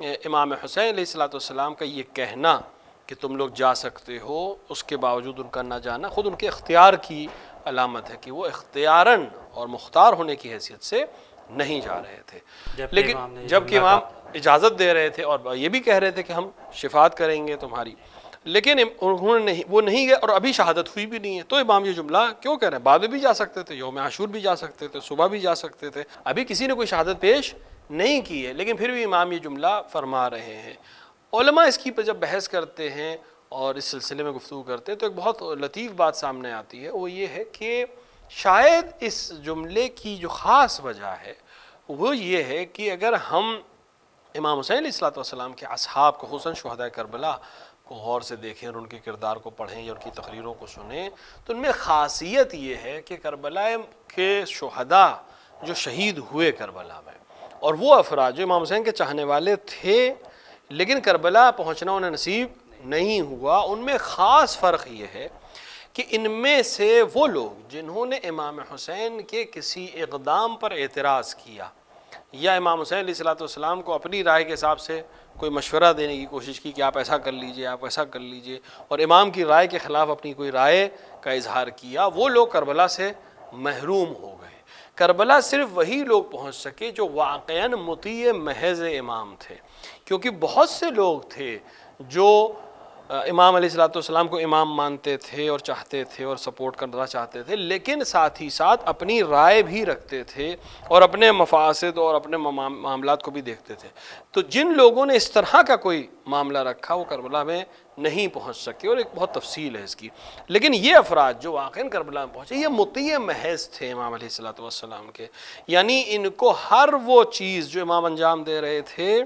امام حسین علیہ الصلوۃ والسلام کا یہ کہنا کہ تم لوگ جا سکتے ہو، اس کے باوجود ان کا نہ جانا خود ان کے اختیار کی علامت ہے کہ وہ اختیاراً اور مختار ہونے کی حیثیت سے نہیں جا رہے تھے، لیکن جب کہ امام اجازت دے رہے تھے اور یہ بھی کہہ رہے تھے کہ ہم شفاعت کریں گے تمہاری، لیکن انہوں نے وہ نہیں گئے اور ابھی شہادت ہوئی بھی نہیں ہے، تو امام یہ جملہ کیوں کہہ رہے ہیں؟ بعد میں بھی جا سکتے تھے، یوم عاشور بھی جا سکتے تھے، صبح بھی جا سکتے تھے، ابھی کسی نے کوئی شہادت پیش نہیں کی ہے، لیکن پھر بھی امام یہ جملہ فرما رہے ہیں۔ علماء اس کی پہ جب بحث کرتے ہیں اور اس سلسلے میں گفتگو کرتے ہیں تو ایک بہت لطیف بات سامنے آتی ہے، وہ یہ ہے کہ شاید اس جملے کی جو خاص وجہ ہے وہ یہ ہے کہ اگر ہم امام حسین علیہ الصلوۃ والسلام کے اصحاب کو، خصوصاً شہداء کربلا کو غور سے دیکھیں اور ان کے کردار کو پڑھیں یا ان کی تقریروں کو سنیں، تو ان میں خاصیت یہ ہے کہ کربلا کے شہداء جو شہید ہوئے کربلا میں، اور وہ افراد جو امام حسین کے چاہنے والے تھے لیکن کربلا پہنچنا انہیں نصیب نہیں ہوا، ان میں خاص فرق یہ ہے کہ ان میں سے وہ لوگ جنہوں نے امام حسین کے کسی اقدام پر اعتراض کیا یا امام حسین علیہ الصلوۃ والسلام کو اپنی رائے کے حساب سے کوئی مشورہ دینے کی کوشش کی کہ آپ ایسا کر لیجئے، آپ ایسا کر لیجئے، اور امام کی رائے کے خلاف اپنی کوئی رائے کا اظہار کیا، وہ لوگ کربلا سے محروم ہو گئے۔ کربلا صرف وہی لوگ پہنچ سکے جو واقعاً مطیع محض امام تھے، کیونکہ بہت سے لوگ تھے جو امام علیہ الصلوۃ والسلام کو امام مانتے تھے اور چاہتے تھے اور سپورٹ کرنا چاہتے تھے، لیکن ساتھ ہی ساتھ اپنی رائے بھی رکھتے تھے اور اپنے مفاسد اور اپنے معاملات کو بھی دیکھتے تھے۔ تو جن لوگوں نے اس طرح کا کوئی معاملہ رکھا وہ کربلا میں نہیں پہنچ سکے، اور ایک بہت تفصیل ہے اس کی، لیکن یہ افراد جو واقعاً کربلا میں پہنچے یہ مطیع محض تھے امام علیہ الصلوۃ والسلام کے، یعنی ان کو ہر وہ چیز جو امام انجام دے رہے تھے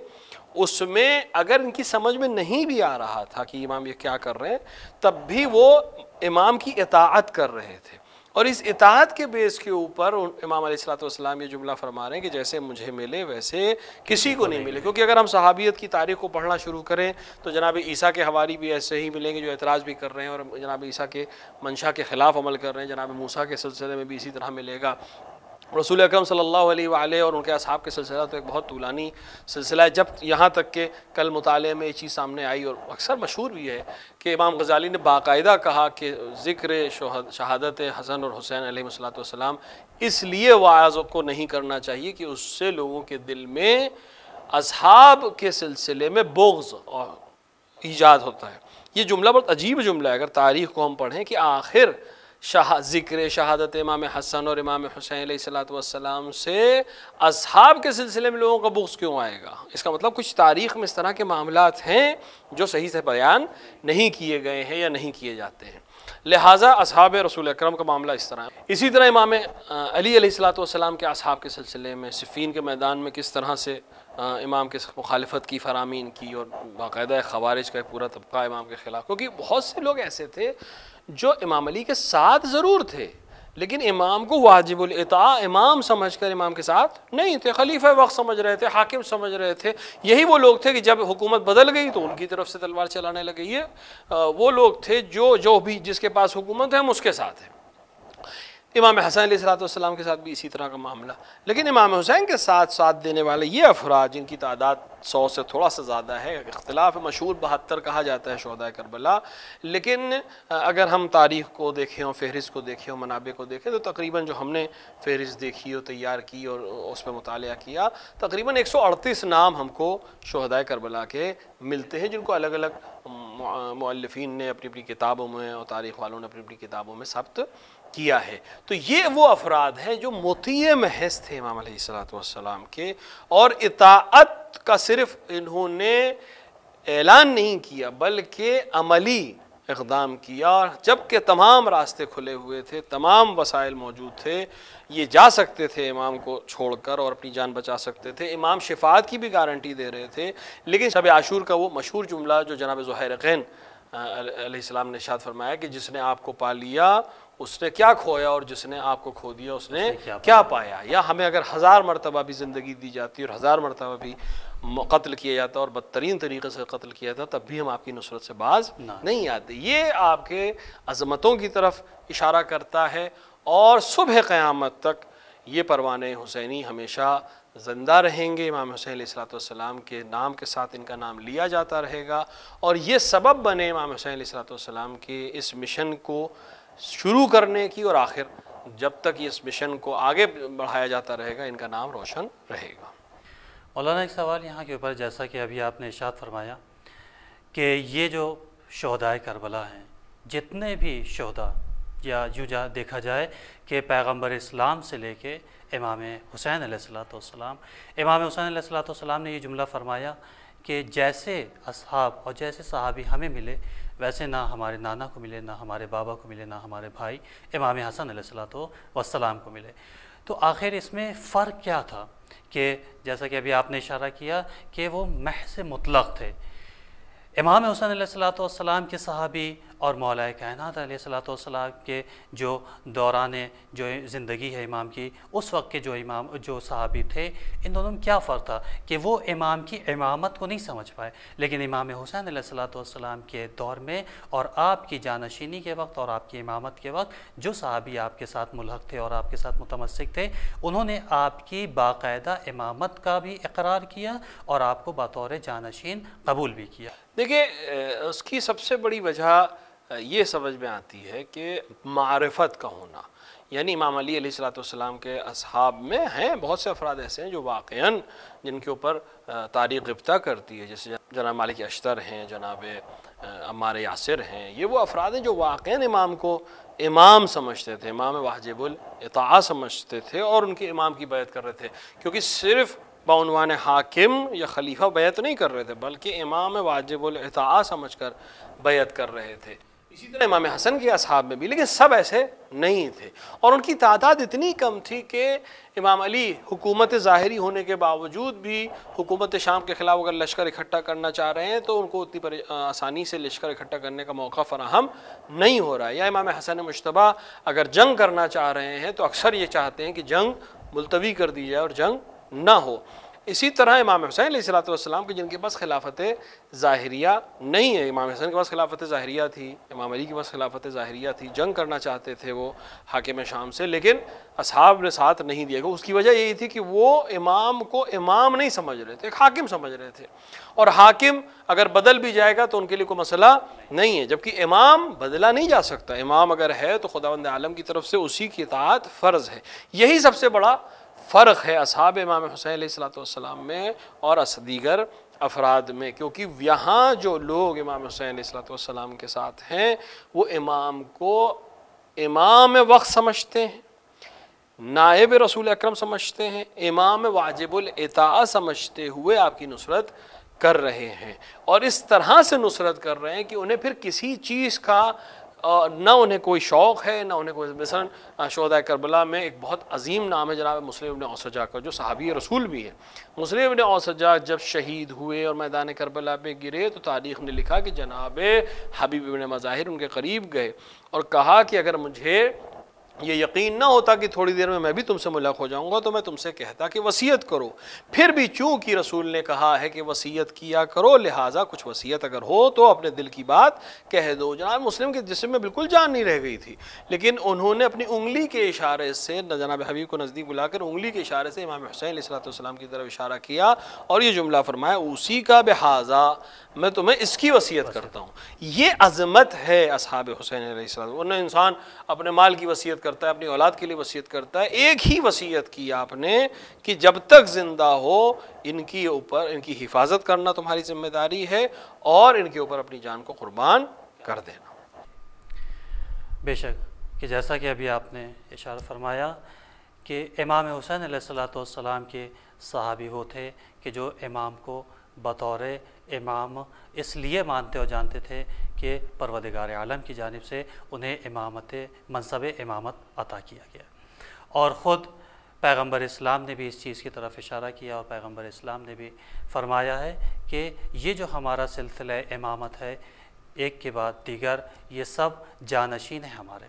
اس میں اگر ان کی سمجھ میں نہیں بھی آ رہا تھا کہ امام یہ کیا کر رہے ہیں، تب بھی وہ امام کی اطاعت کر رہے تھے، اور اس اطاعت کے بیس کے اوپر امام علیہ الصلوۃ والسلام یہ جملہ فرما رہے ہیں کہ جیسے مجھے ملے ویسے کسی کو نہیں ملے، کیونکہ اگر ہم صحابیت کی تاریخ کو پڑھنا شروع کریں تو جناب عیسیٰ کے حواری بھی ایسے ہی ملیں گے جو اعتراض بھی کر رہے ہیں اور جناب عیسیٰ کے منشا کے خلاف عمل کر رہے ہیں، جناب موسیٰ کے سلسلے میں بھی اسی طرح ملے گا، رسول اکرم صلی اللہ علیہ وآلہ اور ان کے اصحاب کے سلسلہ تو ایک بہت طولانی سلسلہ ہے، جب یہاں تک کہ کل مطالعے میں یہ چیز سامنے آئی اور اکثر مشہور بھی ہے کہ امام غزالی نے باقاعدہ کہا کہ ذکر شہادت حسن اور حسین علیہ الصلوۃ والسلام اس لیے واعظ کو نہیں کرنا چاہیے کہ اس سے لوگوں کے دل میں اصحاب کے سلسلے میں بغض ایجاد ہوتا ہے۔ یہ جملہ بہت عجیب جملہ ہے اگر تاریخ کو ہم پڑھیں کہ آخر ذکر شہادت امام حسن اور امام حسین علیہ الصلوۃ والسلام سے اصحاب کے سلسلے میں لوگوں کا بغض کیوں آئے گا؟ اس کا مطلب کچھ تاریخ میں اس طرح کے معاملات ہیں جو صحیح سے بیان نہیں کیے گئے ہیں یا نہیں کیے جاتے ہیں، لہٰذا اصحاب رسول اکرم کا معاملہ اس طرح ہے۔ اسی طرح امام علی علیہ الصلوۃ والسلام کے اصحاب کے سلسلے میں صفین کے میدان میں کس طرح سے امام کے مخالفت کی، فرامین کی، اور باقاعدہ خوارج کا ایک پورا طبقہ امام کے خلاف، کیونکہ بہت سے لوگ ایسے تھے جو امام علی کے ساتھ ضرور تھے لیکن امام کو واجب الاطاع امام سمجھ کر امام کے ساتھ نہیں تھے، خلیفہ وقت سمجھ رہے تھے، حاکم سمجھ رہے تھے۔ یہی وہ لوگ تھے کہ جب حکومت بدل گئی تو ان کی طرف سے تلوار چلانے لگے، یہ وہ لوگ تھے جو بھی جس کے پاس حکومت ہے ہم اس کے ساتھ ہیں۔ امام حسن علیہ الصلوۃ والسلام کے ساتھ بھی اسی طرح کا معاملہ، لیکن امام حسین کے ساتھ دینے والے یہ افراد جن کی تعداد 100 سے تھوڑا سا زیادہ ہے، اختلاف مشہور 72 کہا جاتا ہے شہداء کربلا، لیکن اگر ہم تاریخ کو دیکھیں اور فہرست کو دیکھیں اور منابع کو دیکھیں تو تقریباً جو ہم نے فہرست دیکھی اور تیار کی اور اس پہ مطالعہ کیا، تقریباً 138 نام ہم کو شہداء کربلا کے ملتے ہیں، جن کو الگ الگ مؤلفین نے اپنی اپنی کتابوں میں اور تاریخ والوں نے اپنی اپنی کتابوں میں ثبت کیا ہے۔ تو یہ وہ افراد ہیں جو مطیع محض تھے امام علیہ الصلوۃ والسلام کے، اور اطاعت کا صرف انہوں نے اعلان نہیں کیا بلکہ عملی اقدام کیا، جبکہ تمام راستے کھلے ہوئے تھے، تمام وسائل موجود تھے، یہ جا سکتے تھے امام کو چھوڑ کر اور اپنی جان بچا سکتے تھے، امام شفاعت کی بھی گارنٹی دے رہے تھے، لیکن شب عاشور کا وہ مشہور جملہ جو جناب ذوالحریقین علیہ السلام نے ارشاد فرمایا کہ جس نے آپ کو پا لیا اس نے کیا کھویا اور جس نے آپ کو کھو دیا اس نے کیا پایا، یا ہمیں اگر 1000 مرتبہ بھی زندگی دی جاتی اور 1000 مرتبہ بھی قتل کیا جاتا اور بدترین طریقے سے قتل کیا جاتا تب بھی ہم آپ کی نصرت سے باز نہیں آتے۔ یہ آپ کے عظمتوں کی طرف اشارہ کرتا ہے، اور صبح قیامت تک یہ پروانے حسینی ہمیشہ زندہ رہیں گے، امام حسین علیہ الصلوۃ والسلام کے نام کے ساتھ ان کا نام لیا جاتا رہے گا، اور یہ سبب بنے امام حسین علیہ الصلوۃ والسلام کے اس مشن کو شروع کرنے کی، اور آخر جب تک اس مشن کو آگے بڑھایا جاتا رہے گا ان کا نام روشن رہے گا۔ مولانا ایک سوال یہاں کے اوپر، جیسا کہ ابھی آپ نے ارشاد فرمایا کہ یہ جو شہدائے کربلا ہیں، جتنے بھی شہداء، یا یوں دیکھا جائے کہ پیغمبر اسلام سے لے کے امام حسین علیہ الصلوۃ والسلام، امام حسین علیہ الصلوۃ والسلام نے یہ جملہ فرمایا کہ جیسے اصحاب اور جیسے صحابی ہمیں ملے، ویسے نہ ہمارے نانا کو ملے، نہ ہمارے بابا کو ملے، نہ ہمارے بھائی امام حسن علیہ الصلوۃ والسلام کو ملے۔ تو آخر اس میں فرق کیا تھا کہ جیسا کہ ابھی آپ نے اشارہ کیا کہ وہ محض مطلق تھے، امام حسین علیہ الصلوۃ والسلام کے صحابی اور مولا کائنات علیہ الصلوۃ والسلام کے جو دوران جو زندگی ہے امام کی، اس وقت کے جو صحابی تھے، ان دونوں میں کیا فرق تھا کہ وہ امام کی امامت کو نہیں سمجھ پائے، لیکن امام حسین علیہ الصلوۃ والسلام کے دور میں اور آپ کی جانشینی کے وقت اور آپ کی امامت کے وقت جو صحابی آپ کے ساتھ ملحق تھے اور آپ کے ساتھ متمسک تھے، انہوں نے آپ کی باقاعدہ امامت کا بھی اقرار کیا اور آپ کو بطور جانشین قبول بھی کیا۔ دیکھیے اس کی سب سے بڑی وجہ یہ سمجھ میں آتی ہے کہ معرفت کا ہونا، یعنی امام علی علیہ الصلوۃ والسلام کے اصحاب میں ہیں بہت سے افراد ایسے ہیں جو واقعاً جن کے اوپر تاریخ غبطہ کرتی ہے، جیسے جناب مالک اشتر ہیں، جناب عمار یاسر ہیں، یہ وہ افراد ہیں جو واقعاً امام کو امام سمجھتے تھے، امام واجب الاطاعہ سمجھتے تھے، اور ان کے امام کی بیعت کر رہے تھے، کیونکہ صرف بعنوان حاکم یا خلیفہ بیعت نہیں کر رہے تھے بلکہ امام واجب الاطاعہ سمجھ کر بیعت کر رہے تھے۔ اسی طرح امام حسن کے اصحاب میں بھی، لیکن سب ایسے نہیں تھے، اور ان کی تعداد اتنی کم تھی کہ امام علی حکومت ظاہری ہونے کے باوجود بھی حکومت شام کے خلاف اگر لشکر اکٹھا کرنا چاہ رہے ہیں تو ان کو اتنی آسانی سے لشکر اکٹھا کرنے کا موقع فراہم نہیں ہو رہا ہے، یا امام حسن مجتبیٰ اگر جنگ کرنا چاہ رہے ہیں تو اکثر یہ چاہتے ہیں کہ جنگ ملتوی کر دی جائے اور جنگ نہ ہو۔ اسی طرح امام حسین علیہ الصلوۃ والسلام کے جن کے پاس خلافت ظاہریہ نہیں ہے، امام حسین کے پاس خلافت ظاہریہ تھی، امام علی کے پاس خلافت ظاہریہ تھی، جنگ کرنا چاہتے تھے وہ حاکم شام سے، لیکن اصحاب نے ساتھ نہیں دیا۔ اس کی وجہ یہی تھی کہ وہ امام کو امام نہیں سمجھ رہے تھے، ایک حاکم سمجھ رہے تھے، اور حاکم اگر بدل بھی جائے گا تو ان کے لیے کوئی مسئلہ نہیں ہے، جبکہ امام بدلا نہیں جا سکتا، امام اگر ہے تو خداوند عالم کی طرف سے اسی کی اطاعت فرض ہے۔ یہی سب سے بڑا فرق ہے اصحاب امام حسین علیہ الصلوۃ والسلام میں اور دیگر افراد میں، کیونکہ یہاں جو لوگ امام حسین علیہ الصلوۃ والسلام کے ساتھ ہیں وہ امام کو امام وقت سمجھتے ہیں، نائب رسول اکرم سمجھتے ہیں، امام واجب الاطاعہ سمجھتے ہوئے آپ کی نصرت کر رہے ہیں، اور اس طرح سے نصرت کر رہے ہیں کہ انہیں پھر کسی چیز کا نہ انہیں کوئی شوق ہے، نہ انہیں کوئی، مثلا شہداء کربلا میں ایک بہت عظیم نام ہے جناب مسلم ابن اوسجا کا، جو صحابی رسول بھی ہے۔ مسلم ابن اوسجا جب شہید ہوئے اور میدان کربلا پہ گرے تو تاریخ نے لکھا کہ جناب حبیب ابن مظاہر ان کے قریب گئے اور کہا کہ اگر مجھے یہ یقین نہ ہوتا کہ تھوڑی دیر میں بھی تم سے ملاق ہو جاؤں گا تو میں تم سے کہتا کہ وصیت کرو، پھر بھی چونکہ رسول نے کہا ہے کہ وصیت کیا کرو، لہٰذا کچھ وصیت اگر ہو تو اپنے دل کی بات کہہ دو۔ جناب مسلم کے جسم میں بالکل جان نہیں رہ گئی تھی، لیکن انہوں نے اپنی انگلی کے اشارے سے جناب حبیب کو نزدیک بلا کر انگلی کے اشارے سے امام حسین علیہ الصلوۃ والسلام کی طرف اشارہ کیا اور یہ جملہ فرمایا، اسی کا بہذا، میں تمہیں اس کی وصیت کرتا ہوں۔ یہ عظمت ہے اصحاب حسین علیہ السلام۔ ورنہ انسان اپنے مال کی وصیت کرتا ہے، اپنی اولاد کے لیے وصیت کرتا ہے، ایک ہی وصیت کی آپ نے کہ جب تک زندہ ہو ان کی اوپر ان کی حفاظت کرنا تمہاری ذمہ داری ہے اور ان کے اوپر اپنی جان کو قربان کر دینا۔ بے شک کہ جیسا کہ ابھی آپ نے اشارہ فرمایا کہ امام حسین علیہ الصلوۃ والسلام کے صحابی وہ تھے کہ جو امام کو بطور امام اس لیے مانتے اور جانتے تھے کہ پروردگار عالم کی جانب سے انہیں منصب امامت عطا کیا گیا، اور خود پیغمبر اسلام نے بھی اس چیز کی طرف اشارہ کیا، اور پیغمبر اسلام نے بھی فرمایا ہے کہ یہ جو ہمارا سلسلہ امامت ہے ایک کے بعد دیگر یہ سب جانشین ہیں ہمارے،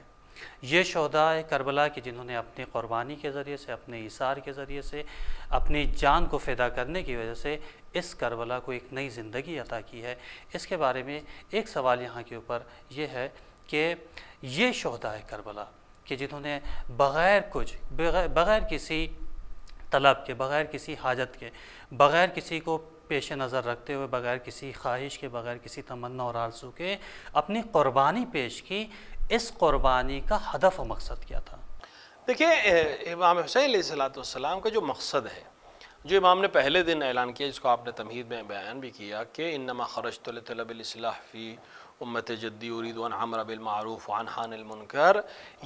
یہ شہداء کربلا کی جنہوں نے اپنی قربانی کے ذریعے سے، اپنے ایثار کے ذریعے سے، اپنی جان کو فدا کرنے کی وجہ سے اس کربلا کو ایک نئی زندگی عطا کی ہے۔ اس کے بارے میں ایک سوال یہاں کے اوپر یہ ہے کہ یہ شہداء کربلا کہ جنہوں نے بغیر کچھ بغیر کسی طلب کے، بغیر کسی حاجت کے، بغیر کسی کو پیش نظر رکھتے ہوئے، بغیر کسی خواہش کے، بغیر کسی تمنا اور آرزو کے اپنی قربانی پیش کی، اس قربانی کا ہدف و مقصد کیا تھا؟ دیکھیے امام حسین علیہ السلام کا جو مقصد ہے، جو امام نے پہلے دن اعلان کیا، جس کو آپ نے تمہید میں بیان بھی کیا کہ انما خرجت لطلب الاصلاح فی امت جدی ارید ان امر بالمعروف وانہا عن المنکر،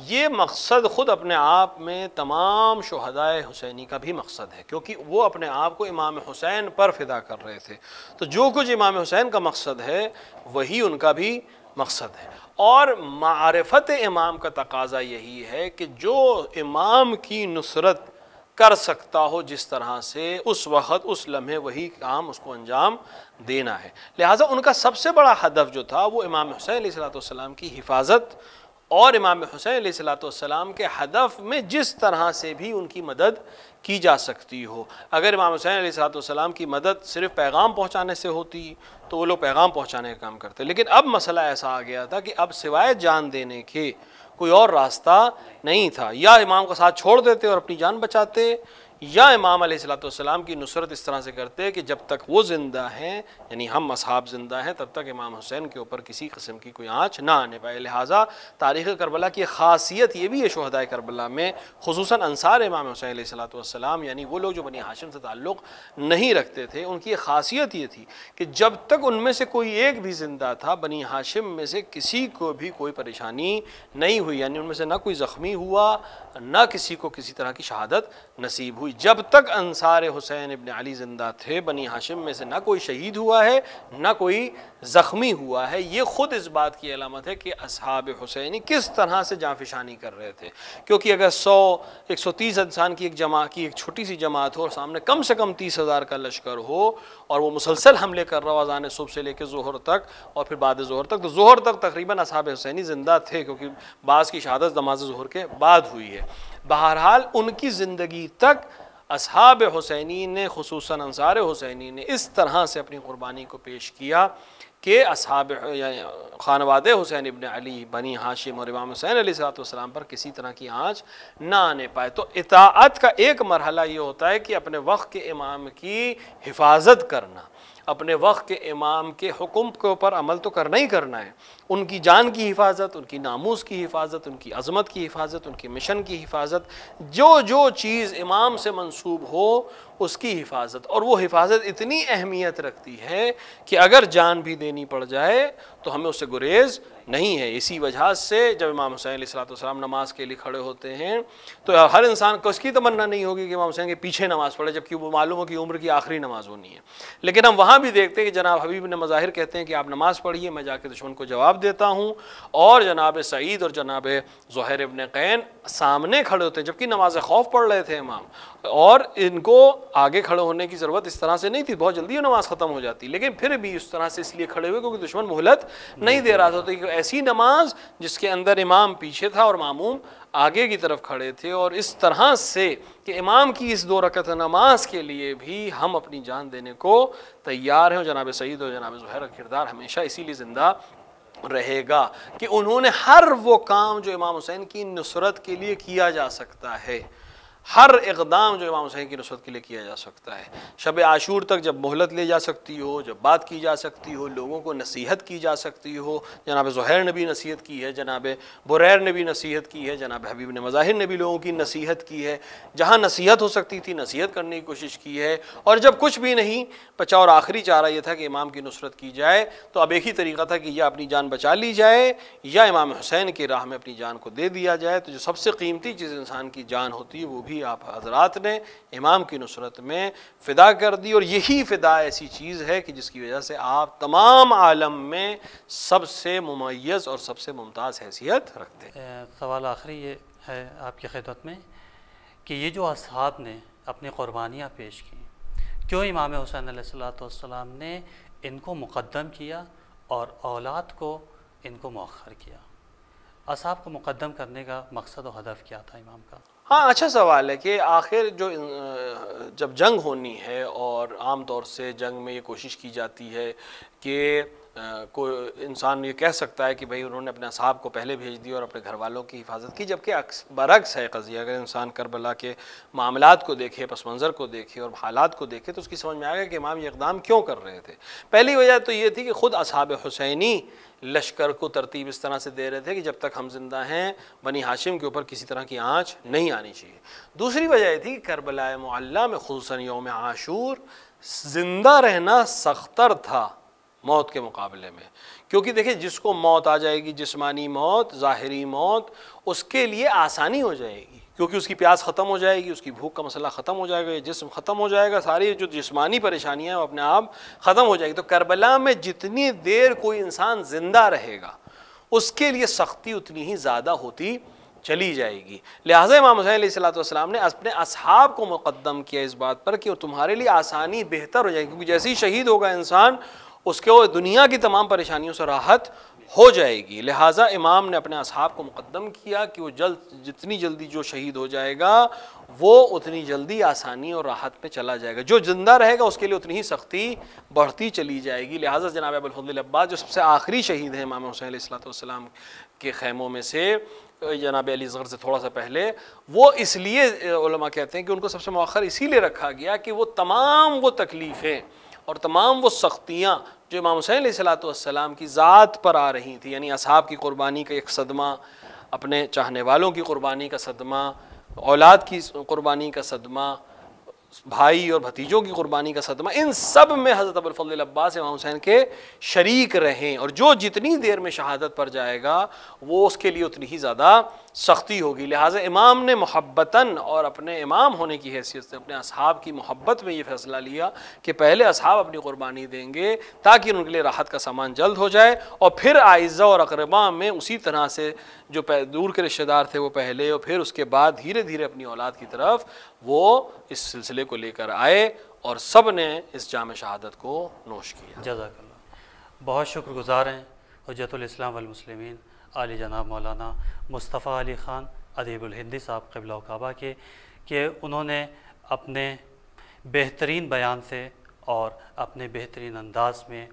یہ مقصد خود اپنے آپ میں تمام شہدائے حسینی کا بھی مقصد ہے، کیونکہ وہ اپنے آپ کو امام حسین پر فدا کر رہے تھے۔ تو جو کچھ امام حسین کا مقصد ہے وہی ان کا بھی مقصد ہے، اور معرفت امام کا تقاضا یہی ہے کہ جو امام کی نصرت کر سکتا ہو جس طرح سے، اس وقت اس لمحے وہی کام اس کو انجام دینا ہے۔ لہٰذا ان کا سب سے بڑا ہدف جو تھا وہ امام حسین علیہ السلام کی حفاظت، اور امام حسین علیہ السلام کے ہدف میں جس طرح سے بھی ان کی مدد کی جا سکتی ہو۔ اگر امام حسین علیہ السلام کی مدد صرف پیغام پہنچانے سے ہوتی تو وہ لوگ پیغام پہنچانے کا کام کرتے، لیکن اب مسئلہ ایسا آ گیا تھا کہ اب سوائے جان دینے کے کوئی اور راستہ نہیں تھا، یا امام کا ساتھ چھوڑ دیتے اور اپنی جان بچاتے، یا امام علیہ السلام کی نصرت اس طرح سے کرتے کہ جب تک وہ زندہ ہیں، یعنی ہم اصحاب زندہ ہیں، تب تک امام حسین کے اوپر کسی قسم کی کوئی آنچ نہ آنے پائے۔ لہٰذا تاریخ کربلا کی خاصیت یہ بھی ہے شہدائے کربلا میں، خصوصاً انصار امام حسین علیہ السلام، یعنی وہ لوگ جو بنی ہاشم سے تعلق نہیں رکھتے تھے، ان کی خاصیت یہ تھی کہ جب تک ان میں سے کوئی ایک بھی زندہ تھا، بنی ہاشم میں سے کسی کو بھی کوئی پریشانی نہیں ہوئی، یعنی ان میں سے نہ کوئی زخمی ہوا، نہ کسی کو کسی طرح کی شہادت نصیب ہوئی۔ جب تک انصار حسین ابن علی زندہ تھے، بنی ہاشم میں سے نہ کوئی شہید ہوا ہے نہ کوئی زخمی ہوا ہے۔ یہ خود اس بات کی علامت ہے کہ اصحاب حسینی کس طرح سے جانفشانی کر رہے تھے، کیونکہ اگر 130 انسان کی ایک چھوٹی سی جماعت ہو اور سامنے کم سے کم 30,000 کا لشکر ہو، اور وہ مسلسل حملے کر رہا ہو اذان صبح سے لے کے ظہر تک اور پھر بعد ظہر تک، تو ظہر تک تقریباً اصحاب حسینی زندہ تھے، کیونکہ بعض کی شہادت نماز ظہر کے بعد ہوئی ہے۔ بہرحال ان کی زندگی تک اصحاب حسینی نے، خصوصاً انصار حسینی نے، اس طرح سے اپنی قربانی کو پیش کیا کہ اصحاب خانواد حسین ابن علی، بنی ہاشم اور امام حسین علیہ السلام پر کسی طرح کی آنچ نہ آنے پائے۔ تو اطاعت کا ایک مرحلہ یہ ہوتا ہے کہ اپنے وقت کے امام کی حفاظت کرنا، اپنے وقت کے امام کے حکم کے اوپر عمل تو کرنا ہی کرنا ہے، ان کی جان کی حفاظت، ان کی ناموس کی حفاظت، ان کی عظمت کی حفاظت، ان کی مشن کی حفاظت، جو چیز امام سے منسوب ہو اس کی حفاظت، اور وہ حفاظت اتنی اہمیت رکھتی ہے کہ اگر جان بھی دینی پڑ جائے تو ہمیں اس سے گریز نہیں ہے۔ اسی وجہ سے جب امام حسین علیہ السلام نماز کے لیے کھڑے ہوتے ہیں تو ہر انسان کو اس کی تمنا نہیں ہوگی کہ امام حسین کے پیچھے نماز پڑھے، جبکہ وہ معلوم ہو کہ عمر کی آخری نماز ہونی ہے، لیکن ہم وہاں بھی دیکھتے ہیں کہ جناب حبیب نے مظاہر کہتے ہیں کہ آپ نماز پڑھیے، میں جا کے دشمن کو جواب دیتا ہوں، اور جناب سعید اور جناب زہیر ابن قین سامنے کھڑے ہوتے ہیں، جبکہ نماز خوف پڑھ رہے تھے امام، اور ان کو آگے کھڑے ہونے کی ضرورت اس طرح سے نہیں تھی، بہت جلدی نماز ختم ہو جاتی، لیکن پھر بھی اس طرح سے اس لیے کھڑے ہوئے کیونکہ دشمن مہلت نہیں دے رہا تھا۔ تو ایسی نماز جس کے اندر امام پیچھے تھا اور ماموم آگے کی طرف کھڑے تھے، اور اس طرح سے کہ امام کی اس 2 رکعت نماز کے لیے بھی ہم اپنی جان دینے کو تیار ہیں، اور جناب سعید اور جناب زہیر کا کردار ہمیشہ اسی لیے زندہ رہے گا کہ انہوں نے ہر وہ کام جو امام حسین کی نصرت کے لیے کیا جا سکتا ہے، ہر اقدام جو امام حسین کی نصرت کے لیے کیا جا سکتا ہے، شب عاشور تک جب مہلت لے جا سکتی ہو، جب بات کی جا سکتی ہو، لوگوں کو نصیحت کی جا سکتی ہو، جناب زہیر نے بھی نصیحت کی ہے، جناب بریر نے بھی نصیحت کی ہے، جناب حبیب نے مظاہر نے بھی لوگوں کی نصیحت کی ہے، جہاں نصیحت ہو سکتی تھی نصیحت کرنے کی کوشش کی ہے، اور جب کچھ بھی نہیں بچا اور آخری چارہ یہ تھا کہ امام کی نصرت کی جائے، تو اب ایک ہی طریقہ تھا کہ یا اپنی جان بچا لی جائے یا امام حسین کی راہ میں اپنی جان کو دے دیا جائے۔ تو جو سب سے قیمتی چیز انسان کی جان ہوتی ہے وہ بھی آپ حضرات نے امام کی نصرت میں فدا کر دی، اور یہی فدا ایسی چیز ہے کہ جس کی وجہ سے آپ تمام عالم میں سب سے ممیز اور سب سے ممتاز حیثیت رکھتے ہیں۔ سوال آخری یہ ہے آپ کی خدمت میں کہ یہ جو اصحاب نے اپنی قربانیاں پیش کی، کیوں امام حسین علیہ السلام نے ان کو مقدم کیا اور اولاد کو ان کو مؤخر کیا؟ اصحاب کو مقدم کرنے کا مقصد و ہدف کیا تھا امام کا؟ ہاں، اچھا سوال ہے کہ آخر جب جنگ ہونی ہے، اور عام طور سے جنگ میں یہ کوشش کی جاتی ہے کہ کوئی انسان یہ کہہ سکتا ہے کہ بھئی انہوں نے اپنے اصحاب کو پہلے بھیج دیا اور اپنے گھر والوں کی حفاظت کی، جبکہ برعکس ہے قضیہ۔ اگر انسان کربلا کے معاملات کو دیکھے، پس منظر کو دیکھے اور حالات کو دیکھے تو اس کی سمجھ میں آئے گا کہ امام یہ اقدام کیوں کر رہے تھے۔ پہلی وجہ تو یہ تھی کہ خود اصحاب حسینی لشکر کو ترتیب اس طرح سے دے رہے تھے کہ جب تک ہم زندہ ہیں بنی ہاشم کے اوپر کسی طرح کی آنچ نہیں آنی چاہیے۔ دوسری وجہ یہ تھی کہ کربلا معلیٰ میں خصوصاً یوم عاشور زندہ رہنا سختر تھا موت کے مقابلے میں، کیونکہ دیکھیں جس کو موت آ جائے گی، جسمانی موت، ظاہری موت، اس کے لیے آسانی ہو جائے گی، کیونکہ اس کی پیاس ختم ہو جائے گی، اس کی بھوک کا مسئلہ ختم ہو جائے گا، جسم ختم ہو جائے گا، ساری جو جسمانی پریشانیاں ہیں وہ اپنے آپ ختم ہو جائے گی۔ تو کربلا میں جتنی دیر کوئی انسان زندہ رہے گا اس کے لیے سختی اتنی ہی زیادہ ہوتی چلی جائے گی۔ لہٰذا امام حسین علیہ السلام نے اپنے اصحاب کو مقدم کیا اس بات پر کہ تمہارے لیے آسانی بہتر ہو جائے گی، کیونکہ جیسے ہی شہید ہوگا انسان اس کے دنیا کی تمام پریشانیوں سے راحت ہو جائے گی۔ لہٰذا امام نے اپنے اصحاب کو مقدم کیا کہ وہ جتنی جلدی جو شہید ہو جائے گا وہ اتنی جلدی آسانی اور راحت پہ چلا جائے گا، جو زندہ رہے گا اس کے لیے اتنی ہی سختی بڑھتی چلی جائے گی۔ لہٰذا جناب ابوالفضل العباس جو سب سے آخری شہید ہیں امام حسین علیہ السلام کے خیموں میں سے، جناب علی اصغر سے تھوڑا سا پہلے، وہ اس لیے علماء کہتے ہیں کہ ان کو سب سے مؤخر اسی لیے رکھا گیا کہ وہ تمام وہ تکلیفیں اور تمام وہ سختیاں جو امام حسین علیہ السلام کی ذات پر آ رہی تھیں، یعنی اصحاب کی قربانی کا ایک صدمہ، اپنے چاہنے والوں کی قربانی کا صدمہ، اولاد کی قربانی کا صدمہ، بھائی اور بھتیجوں کی قربانی کا صدمہ، ان سب میں حضرت ابوالفضل العباس امام حسین کے شریک رہیں، اور جو جتنی دیر میں شہادت پر جائے گا وہ اس کے لیے اتنی ہی زیادہ سختی ہوگی۔ لہٰذا امام نے محبتاً اور اپنے امام ہونے کی حیثیت سے اپنے اصحاب کی محبت میں یہ فیصلہ لیا کہ پہلے اصحاب اپنی قربانی دیں گے تاکہ ان کے لیے راحت کا سامان جلد ہو جائے، اور پھر اعزہ اور اقرباء میں اسی طرح سے جو دور کے رشتہ دار تھے وہ پہلے، اور پھر اس کے بعد دھیرے دھیرے اپنی اولاد کی طرف وہ اس سلسلے کو لے کر آئے اور سب نے اس جام شہادت کو نوش کیا۔ جزاک اللہ۔ بہت شکر گزار ہیں حجت الاسلام والمسلمین عالی جناب مولانا مصطفیٰ علی خان ادیب الہندی صاحب قبلہ کعبہ کے، کہ انہوں نے اپنے بہترین بیان سے اور اپنے بہترین انداز میں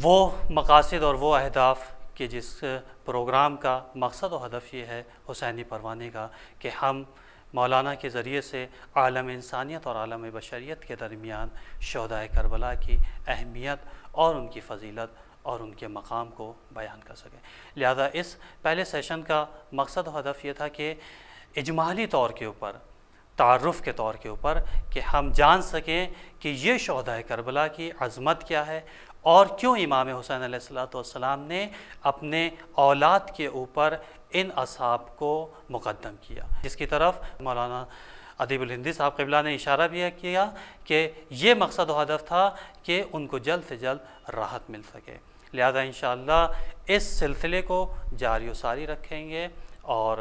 وہ مقاصد اور وہ اہداف کہ جس پروگرام کا مقصد و ہدف یہ ہے حسینی پروانے کا کہ ہم مولانا کے ذریعے سے عالم انسانیت اور عالم بشریت کے درمیان شہدائے کربلا کی اہمیت اور ان کی فضیلت اور ان کے مقام کو بیان کر سکیں۔ لہذا اس پہلے سیشن کا مقصد و ہدف یہ تھا کہ اجمالی طور کے اوپر، تعارف کے طور کے اوپر، کہ ہم جان سکیں کہ یہ شہدائے کربلا کی عظمت کیا ہے اور کیوں امام حسین علیہ السلام نے اپنے اولاد کے اوپر ان اصحاب کو مقدم کیا، جس کی طرف مولانا ادیب الہندی صاحب قبلہ نے اشارہ بھی کیا کہ یہ مقصد و ہدف تھا کہ ان کو جلد سے جلد راحت مل سکے۔ لہذا انشاءاللہ اس سلسلے کو جاری و ساری رکھیں گے، اور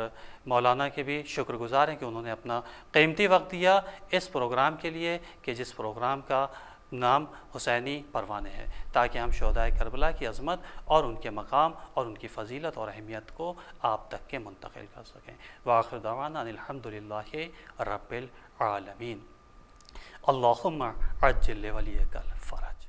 مولانا کے بھی شکر گزار ہیں کہ انہوں نے اپنا قیمتی وقت دیا اس پروگرام کے لیے، کہ جس پروگرام کا نام حسینی پروانے ہے، تاکہ ہم شہدائے کربلا کی عظمت اور ان کے مقام اور ان کی فضیلت اور اہمیت کو آپ تک کے منتقل کر سکیں۔ وآخر دعوانا ان الحمدللہ رب العالمین۔ اللہم عجل لولیک الفرج۔